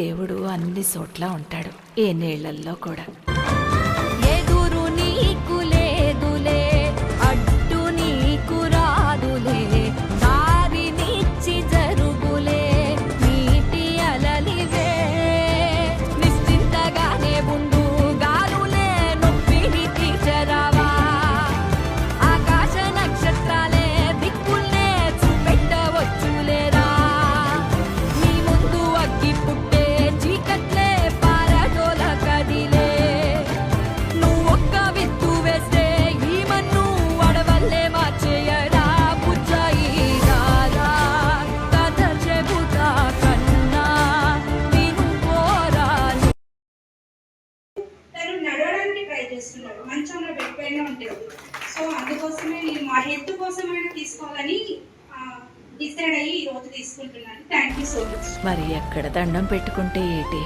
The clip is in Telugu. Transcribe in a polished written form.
దేవుడు అన్ని చోట్ల ఉంటాడు, ఏ నీళ్లల్లో కూడా. ఎదురు నీకు లేదులే, అడ్డు నీకు రాదులే, దారి నిచ్చి జరుగులే, నీటి అలలివే. నిశ్చింతగానే ఉండు, గాలులే నొప్పిని తీర్చరావా. ఆకాశ నక్షత్రాలే దిక్కుల్నే చూపెట్టవచ్చులేరా. నీ ముందు అగ్గి పుట్టే చీకట్లే పారదోల కదిలే. నువ్వొక్క విత్తు వేస్తే ఈ మన్ను అడవల్లే మార్చేయరా. బుజ్జాయి రారా, కథ చెబుతా కన్నా విను పోరాలు. తను నడవడానికి ట్రై చేస్తున్నాడు, మంచంలో పెట్టిపోయినా ఉంటుంది. సో అందుకోసమే నేను మా హెల్త్ కోసమైనా తీసుకోవాలని డిసైడ్ అయ్యి ఈ రోజు తీసుకుంటున్నాను. Thank you so much. మరి ఎక్కడ దండం పెట్టుకుంటే ఏటి?